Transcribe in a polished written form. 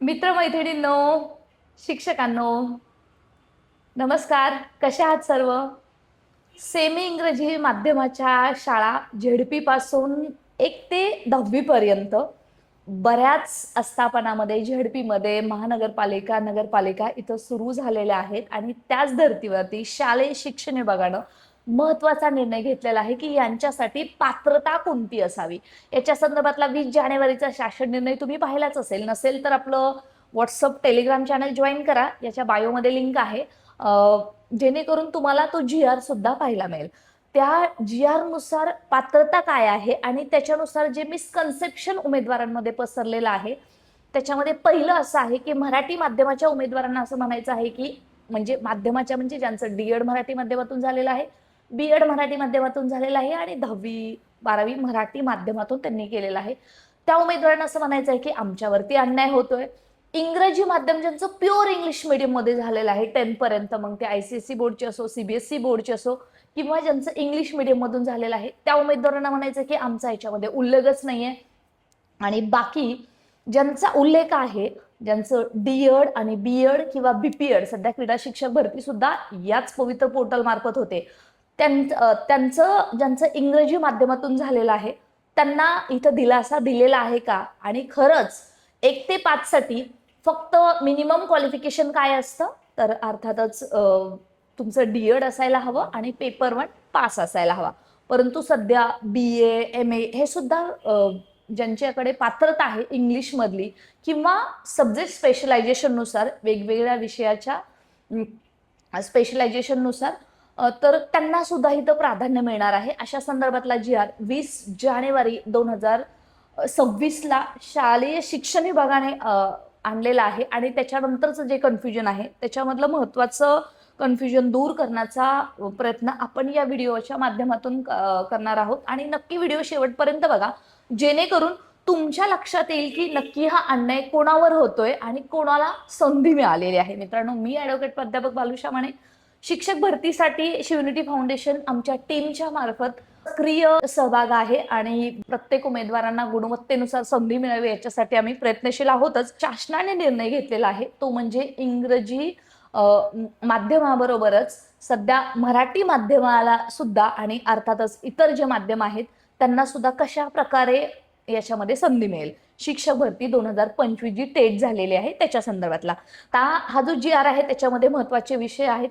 मित्रमैत्रिणींनो, शिक्षकांनो, नमस्कार. कशा आहात सर्व? सेमी इंग्रजी माध्यमाच्या शाळा झेडपी पासून 1 ते 10वी पर्यंत बऱ्याच आस्थापनामध्ये झेडपीमध्ये महानगरपालिका, नगरपालिका इथं सुरू झालेल्या आहेत आणि त्याच धर्तीवरती शालेय शिक्षण विभागानं महत्त्वाचा निर्णय घेतलेला आहे की यांच्यासाठी पात्रता कोणती असावी. याच्या संदर्भातला 20 जानेवारीचा शासन निर्णय तुम्ही पाहिलाच असेल. नसेल तर आपलं WhatsApp, टेलिग्राम चॅनल जॉइन करा. याच्या बायोमध्ये लिंक आहे. जेणेकरून तुम्हाला तो जी-आर सुद्धा पाहायला मिळेल. त्या जी-आर नुसार पात्रता काय आहे आणि त्याच्यानुसार जे मिसकन्सेप्शन उमेदवारांमध्ये पसरलेलं आहे, त्याच्यामध्ये पहिलं असं आहे की मराठी माध्यमाच्या उमेदवारांना असं म्हणायचं आहे की म्हणजे माध्यमाच्या म्हणजे ज्यांचं डी-एड मराठी माध्यमातून झालेलं आहे, बी-एड मराठी माध्यमातून झालेलं आहे आणि 10वी 12वी मराठी माध्यमातून त्यांनी केलेलं आहे. त्या उमेदवारांना असं म्हणायचं आहे की आमच्यावरती अन्याय होतोय. इंग्रजी माध्यम ज्यांचं प्युअर इंग्लिश मीडियममध्ये झालेलं आहे 10 पर्यंत, मग ते ICSE बोर्डचे असो, CBSE बोर्डचे असो किंवा ज्यांचं इंग्लिश मीडियममधून झालेलं आहे, त्या उमेदवारांना म्हणायचं की आमचा याच्यामध्ये उल्लेखच नाहीये. आणि बाकी ज्यांचा उल्लेख आहे, ज्यांचं डी-एड आणि बी-एड किंवा BPED, सध्या क्रीडा शिक्षक भरती सुद्धा याच पवित्र पोर्टल मार्फत होते, त्यांचं ज्यांचं इंग्रजी माध्यमातून झालेलं आहे त्यांना इथं दिलासा दिलेला आहे का? आणि खरंच 1 ते 5 साठी फक्त मिनिमम क्वालिफिकेशन काय असतं, तर अर्थातच तुमचं डी-एड असायला हवं आणि पेपर 1 पास असायला हवा. परंतु सध्या BA, MA हे सुद्धा ज्यांच्याकडे पात्रता आहे इंग्लिशमधली किंवा सब्जेक्ट स्पेशलायझेशननुसार वेगवेगळ्या विषयाच्या स्पेशलायझेशननुसार तर त्यांना सुद्धा इथं प्राधान्य मिळणार आहे. अशा संदर्भातला जी-आर 20 जानेवारी 2026ला शालेय शिक्षण विभागाने आणलेला आहे आणि त्याच्यानंतरचं जे कन्फ्युजन आहे त्याच्यामधलं महत्त्वाचं कन्फ्युजन दूर करण्याचा प्रयत्न आपण या व्हिडिओच्या माध्यमातून करणार आहोत. आणि नक्की व्हिडिओ शेवटपर्यंत बघा, जेणेकरून तुमच्या लक्षात येईल की नक्की हा अन्याय कोणावर होतोय आणि कोणाला संधी मिळालेली आहे. मित्रांनो, मी ॲडव्होकेट प्राध्यापक बालुशा माने, शिक्षक भरतीसाठी शिवनिटी फाउंडेशन आमच्या टीमच्या मार्फत सक्रिय सहभाग आहे आणि प्रत्येक उमेदवारांना गुणवत्तेनुसार संधी मिळावी याच्यासाठी आम्ही प्रयत्नशील आहोतच. शासनाने निर्णय घेतलेला आहे तो म्हणजे इंग्रजी माध्यमाबरोबरच सध्या मराठी माध्यमाला सुद्धा आणि अर्थातच इतर जे माध्यम आहेत त्यांना सुद्धा कशा प्रकारे याच्यामध्ये संधी मिळेल. शिक्षक भरती 2025 जी टेट झालेली आहे त्याच्या संदर्भातला हा जो जी-आर आहे त्याच्यामध्ये महत्त्वाचे विषय आहेत.